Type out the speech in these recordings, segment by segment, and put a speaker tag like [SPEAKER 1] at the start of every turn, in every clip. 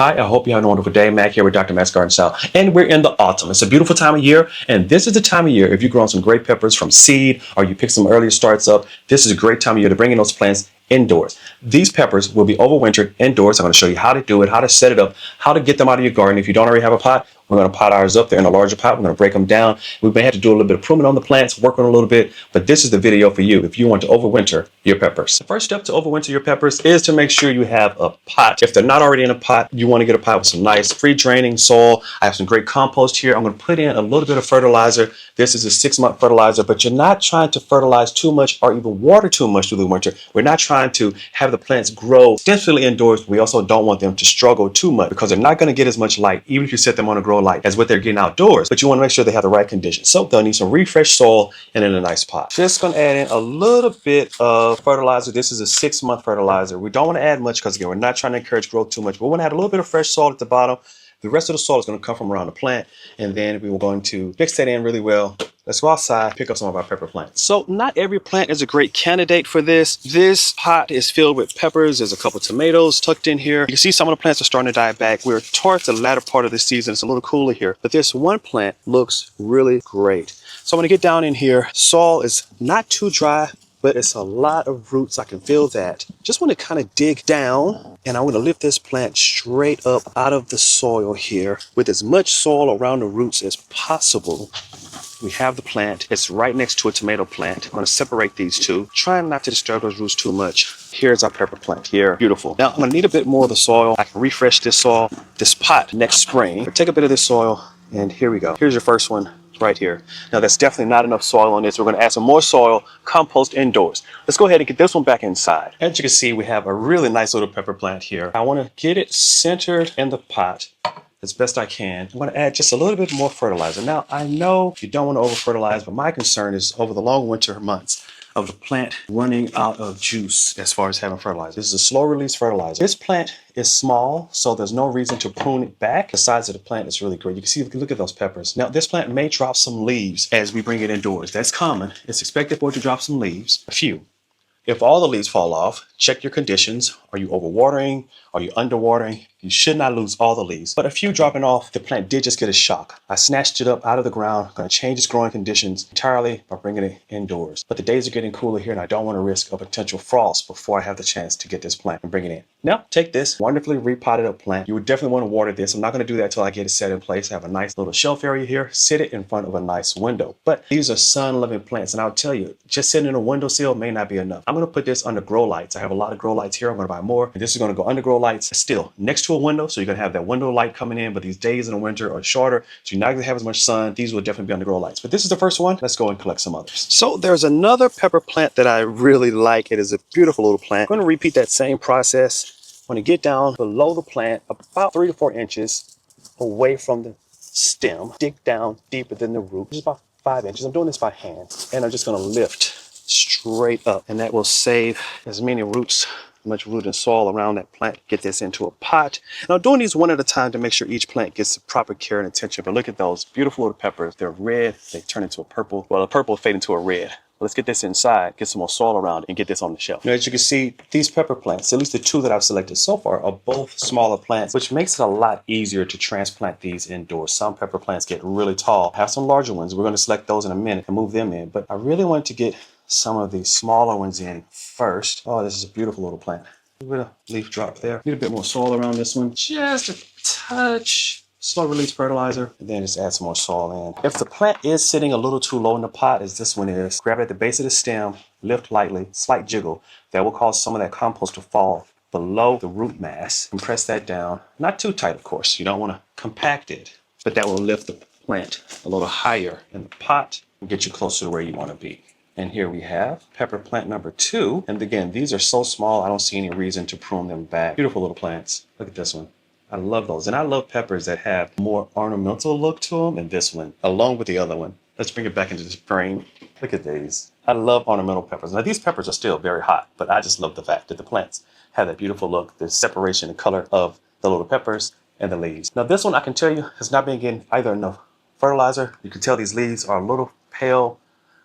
[SPEAKER 1] Hi, I hope you have a wonderful day. Mac here with Dr. Matt's Garden Style. And we're in the autumn. It's a beautiful time of year. And this is the time of year, if you've grown some great peppers from seed or you pick some earlier starts up, this is a great time of year to bring in those plants indoors. These peppers will be overwintered indoors. I'm going to show you how to do it, how to set it up, how to get them out of your garden. If you don't already have a pot, we're going to pot ours up. They're in a larger pot. We're going to break them down. We may have to do a little bit of pruning on the plants, work on a little bit, but this is the video for you if you want to overwinter your peppers. The first step to overwinter your peppers is to make sure you have a pot. If they're not already in a pot, you want to get a pot with some nice free draining soil. I have some great compost here. I'm going to put in a little bit of fertilizer. This is a 6-month fertilizer, but you're not trying to fertilize too much or even water too much through the winter. We're not trying to have the plants grow extensively indoors. We also don't want them to struggle too much because they're not going to get as much light, even if you set them on a grow light, as what they're getting outdoors. But you want to make sure they have the right conditions. So they'll need some refreshed soil and in a nice pot. Just going to add in a little bit of fertilizer. This is a 6-month fertilizer. We don't want to add much because, again, we're not trying to encourage growth too much. But we want to add a little bit of fresh soil at the bottom. The rest of the soil is going to come from around the plant, and then we were going to mix that in really well. Let's go outside, pick up some of our pepper plants. So not every plant is a great candidate for this. This pot is filled with peppers. There's a couple tomatoes tucked in here. You can see some of the plants are starting to die back. We're towards the latter part of the season. It's a little cooler here, but this one plant looks really great. So I'm going to get down in here. Soil is not too dry, but it's a lot of roots. I can feel that. Just want to kind of dig down, and I want to lift this plant straight up out of the soil here with as much soil around the roots as possible. We have the plant. It's right next to a tomato plant. I'm going to separate these two, trying not to disturb those roots too much. Here's our pepper plant here. Beautiful. Now I'm going to need a bit more of the soil. I can refresh this soil, this pot next spring. Take a bit of this soil, and here we go. Here's your first one. Right here. Now that's definitely not enough soil on this. We're going to add some more soil, compost indoors. Let's go ahead and get this one back inside. As you can see, we have a really nice little pepper plant here. I want to get it centered in the pot as best I can. I'm going to add just a little bit more fertilizer. Now I know you don't want to over fertilize, but my concern is over the long winter months of the plant running out of juice as far as having fertilizer. This is a slow release fertilizer. This plant is small, so there's no reason to prune it back. The size of the plant is really great. You can see, look at those peppers. Now this plant may drop some leaves as we bring it indoors. That's common. It's expected for it to drop some leaves, a few. If all the leaves fall off, check your conditions. Are you overwatering? Are you underwatering? You should not lose all the leaves. But a few dropping off, the plant did just get a shock. I snatched it up out of the ground. I'm going to change its growing conditions entirely by bringing it indoors. But the days are getting cooler here, and I don't want to risk a potential frost before I have the chance to get this plant and bring it in. Now, take this wonderfully repotted up plant. You would definitely want to water this. I'm not going to do that until I get it set in place. I have a nice little shelf area here. Sit it in front of a nice window. But these are sun-loving plants, and I'll tell you, just sitting in a windowsill may not be enough. I'm going to put this under grow lights. I have a lot of grow lights here. I'm going to buy more. And this is going to go under grow lights still next to a window. So you're going to have that window light coming in, but these days in the winter are shorter. So you're not going to have as much sun. These will definitely be under grow lights. But this is the first one. Let's go and collect some others. So there's another pepper plant that I really like. It is a beautiful little plant. I'm going to repeat that same process. I'm going to get down below the plant about 3 to 4 inches away from the stem. Dig down deeper than the root. Just about 5 inches. I'm doing this by hand. And I'm just going to lift straight up, and that will save as many roots, much root and soil around that plant. Get this into a pot. And I'm doing these one at a time to make sure each plant gets the proper care and attention. But look at those beautiful little peppers. They're red. They turn into a purple. Well, the purple will fade into a red. Let's get this inside, get some more soil around it, and get this on the shelf. Now, as you can see, these pepper plants, at least the two that I've selected so far, are both smaller plants, which makes it a lot easier to transplant these indoors. Some pepper plants get really tall. I have some larger ones. We're going to select those in a minute and move them in. But I really want to get some of these smaller ones in first. Oh, this is a beautiful little plant. A bit of leaf drop there. Need a bit more soil around this one. Just a touch. Slow release fertilizer, and then just add some more soil in. If the plant is sitting a little too low in the pot, as this one is, grab it at the base of the stem, lift lightly, slight jiggle. That will cause some of that compost to fall below the root mass, and press that down. Not too tight, of course. You don't want to compact it, but that will lift the plant a little higher in the pot and get you closer to where you want to be. And here we have pepper plant number 2. And again, these are so small, I don't see any reason to prune them back. Beautiful little plants. Look at this one. I love those. And I love peppers that have more ornamental look to them, and this one, along with the other one. Let's bring it back into this frame. Look at these. I love ornamental peppers. Now, these peppers are still very hot, but I just love the fact that the plants have that beautiful look, the separation and color of the little peppers and the leaves. Now, this one, I can tell you, has not been getting either enough fertilizer. You can tell these leaves are a little pale,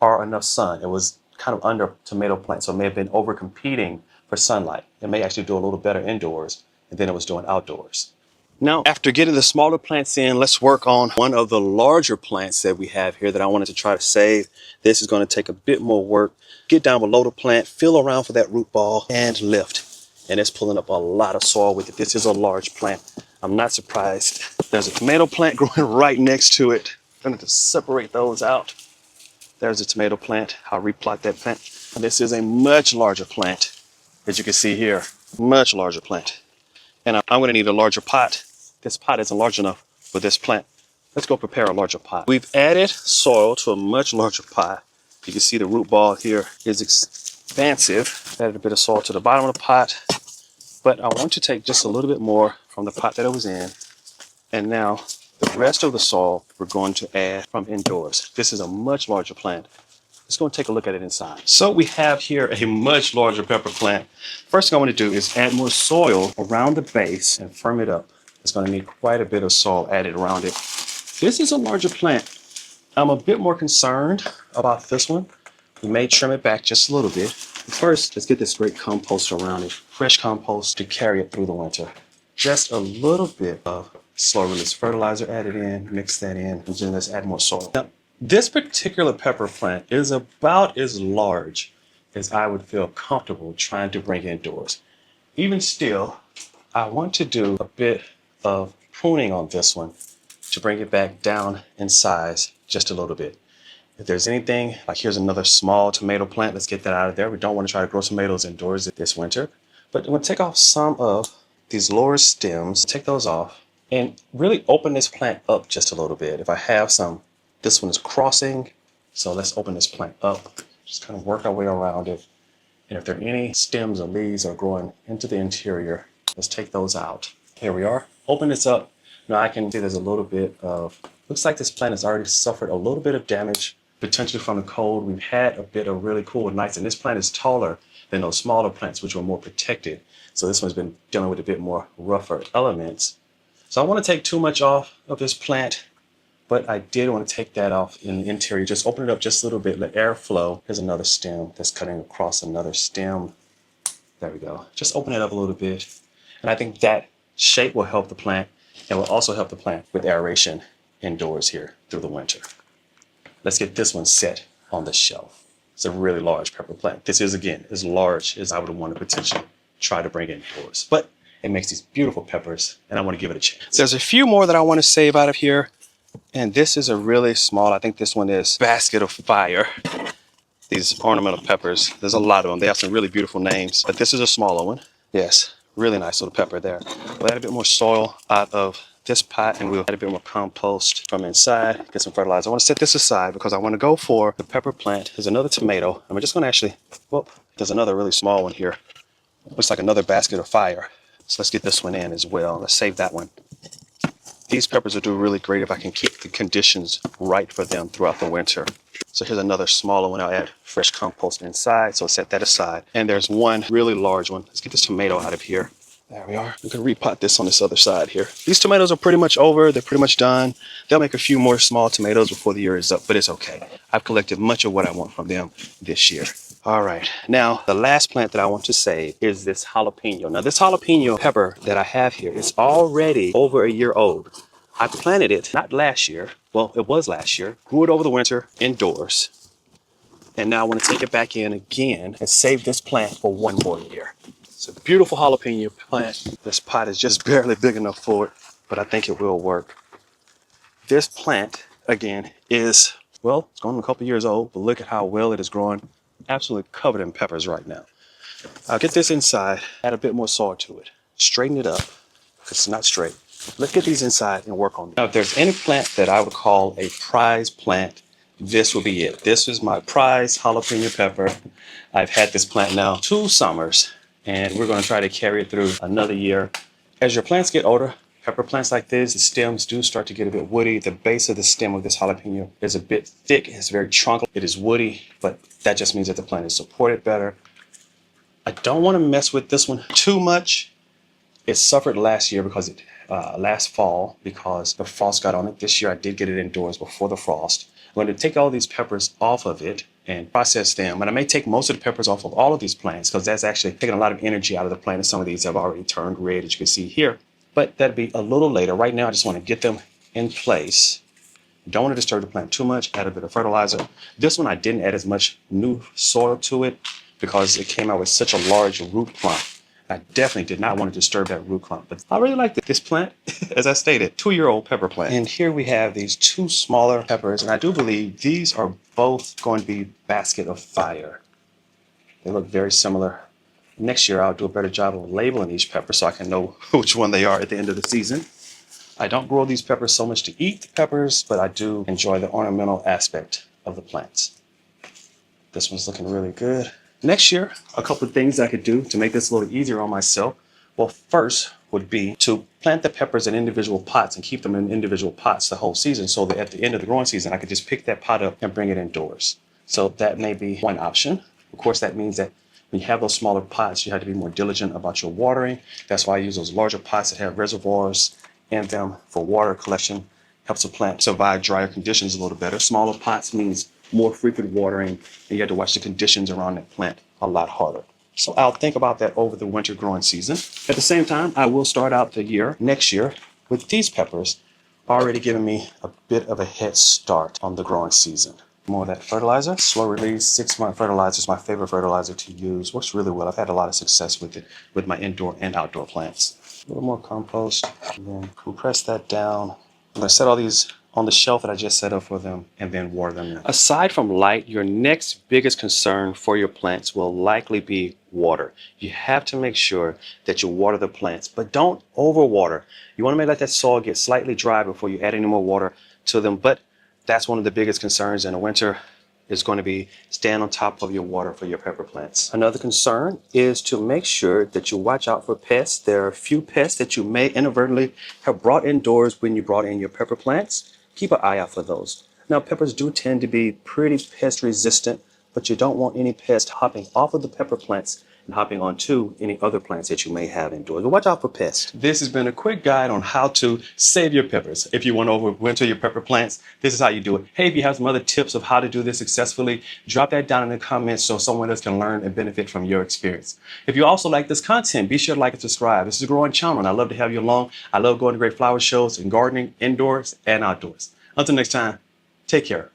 [SPEAKER 1] or enough sun. It was kind of under tomato plant, so it may have been over competing for sunlight. It may actually do a little better indoors than it was doing outdoors. Now, after getting the smaller plants in, let's work on one of the larger plants that we have here that I wanted to try to save. This is going to take a bit more work. Get down below the plant, feel around for that root ball, and lift. And it's pulling up a lot of soil with it. This is a large plant. I'm not surprised. There's a tomato plant growing right next to it. I'm going to separate those out. There's a tomato plant. I'll replot that plant. This is a much larger plant, as you can see here. Much larger plant. And I'm going to need a larger pot. This pot isn't large enough for this plant. Let's go prepare a larger pot. We've added soil to a much larger pot. You can see the root ball here is expansive. Added a bit of soil to the bottom of the pot. But I want to take just a little bit more from the pot that it was in. And now the rest of the soil we're going to add from indoors. This is a much larger plant. Let's go and take a look at it inside. So we have here a much larger pepper plant. First thing I want to do is add more soil around the base and firm it up. It's going to need quite a bit of soil added around it. This is a larger plant. I'm a bit more concerned about this one. We may trim it back just a little bit. First, let's get this great compost around it. Fresh compost to carry it through the winter. Just a little bit of slow release fertilizer added in, mix that in, and then let's add more soil. Now, this particular pepper plant is about as large as I would feel comfortable trying to bring indoors. Even still, I want to do a bit of pruning on this one to bring it back down in size just a little bit. If there's anything, like here's another small tomato plant, let's get that out of there. We don't want to try to grow tomatoes indoors this winter. But I'm going to take off some of these lower stems, take those off, and really open this plant up just a little bit. If I have some, this one is crossing, so let's open this plant up. Just kind of work our way around it. And if there are any stems or leaves that are growing into the interior, let's take those out. Here we are. Open this up. Now I can see there's a little bit of, looks like this plant has already suffered a little bit of damage, potentially from the cold. We've had a bit of really cool nights, and this plant is taller than those smaller plants, which were more protected. So this one's been dealing with a bit more rougher elements. So I want to take too much off of this plant, but I did want to take that off in the interior. Just open it up just a little bit, let air flow. Here's another stem that's cutting across another stem. There we go. Just open it up a little bit. And I think that shape will help the plant, and will also help the plant with aeration indoors here through the winter. Let's get this one set on the shelf. It's a really large pepper plant. This is, again, as large as I would want to potentially try to bring indoors. But it makes these beautiful peppers, and I want to give it a chance. There's a few more that I want to save out of here. And this is a really small, I think this one is Basket of Fire. These ornamental peppers, there's a lot of them. They have some really beautiful names, but this is a smaller one. Yes, really nice little pepper there. We'll add a bit more soil out of this pot, and we'll add a bit more compost from inside, get some fertilizer. I want to set this aside because I want to go for the pepper plant. There's another tomato. I'm just going to actually, whoop, there's another really small one here. Looks like another Basket of Fire. So let's get this one in as well. Let's save that one. These peppers will do really great if I can keep the conditions right for them throughout the winter. So here's another smaller one. I'll add fresh compost inside, so set that aside. And there's one really large one. Let's get this tomato out of here. There we are. We can repot this on this other side here. These tomatoes are pretty much over. They're pretty much done. They'll make a few more small tomatoes before the year is up, but it's okay. I've collected much of what I want from them this year. All right, now the last plant that I want to save is this jalapeno. Now this jalapeno pepper that I have here is already over a year old. I planted it, not last year. Well, it was last year. Grew it over the winter indoors. And now I want to take it back in again and save this plant for one more year. It's a beautiful jalapeno plant. This pot is just barely big enough for it, but I think it will work. This plant, again, is, well, it's going a couple years old, but look at how well it is growing. Absolutely covered in peppers right now. I'll get this inside, add a bit more soil to it, straighten it up, because it's not straight. Let's get these inside and work on them. Now, if there's any plant that I would call a prize plant, this will be it. This is my prize jalapeno pepper. I've had this plant now 2 summers, and we're going to try to carry it through another year. As your plants get older, pepper plants like this, the stems do start to get a bit woody. The base of the stem of this jalapeno is a bit thick. It's very trunky. It is woody, but that just means that the plant is supported better. I don't want to mess with this one too much. It suffered last year because last fall because the frost got on it. This year I did get it indoors before the frost. I'm going to take all these peppers off of it and process them. And I may take most of the peppers off of all of these plants because that's actually taking a lot of energy out of the plant. And some of these have already turned red, as you can see here. but that'd be a little later. Right now, I just want to get them in place. Don't want to disturb the plant too much. Add a bit of fertilizer. This one, I didn't add as much new soil to it because it came out with such a large root clump. I definitely did not want to disturb that root clump, but I really like this plant. As I stated, 2-year-old pepper plant. And here we have these 2 smaller peppers, and I do believe these are both going to be basket of fire. They look very similar. Next year, I'll do a better job of labeling each pepper so I can know which one they are at the end of the season. I don't grow these peppers so much to eat the peppers, but I do enjoy the ornamental aspect of the plants. This one's looking really good. Next year, a couple of things I could do to make this a little easier on myself. Well, first would be to plant the peppers in individual pots and keep them in individual pots the whole season so that at the end of the growing season, I could just pick that pot up and bring it indoors. So that may be one option. Of course, that means that when you have those smaller pots, you have to be more diligent about your watering. That's why I use those larger pots that have reservoirs in them for water collection. Helps the plant survive drier conditions a little better. Smaller pots means more frequent watering, and you have to watch the conditions around that plant a lot harder. So I'll think about that over the winter growing season. At the same time, I will start out the year next year with these peppers already giving me a bit of a head start on the growing season. More of that fertilizer. Slow release 6-month fertilizer is my favorite fertilizer to use. Works really well. I've had a lot of success with it with my indoor and outdoor plants. A little more compost, and then compress that down. I'm going to set all these on the shelf that I just set up for them and then water them in. Aside from light, your next biggest concern for your plants will likely be water. You have to make sure that you water the plants, but don't overwater. You want to let that soil get slightly dry before you add any more water to them, but that's one of the biggest concerns in the winter is going to be staying on top of your water for your pepper plants. Another concern is to make sure that you watch out for pests. There are a few pests that you may inadvertently have brought indoors when you brought in your pepper plants. Keep an eye out for those. Now, peppers do tend to be pretty pest resistant, but you don't want any pests hopping off of the pepper plants and hopping onto any other plants that you may have indoors. But watch out for pests. This has been a quick guide on how to save your peppers. If you want to overwinter your pepper plants, this is how you do it. Hey, if you have some other tips of how to do this successfully, drop that down in the comments so someone else can learn and benefit from your experience. If you also like this content, be sure to like and subscribe. This is a growing channel, and I love to have you along. I love going to great flower shows and gardening indoors and outdoors. Until next time, take care.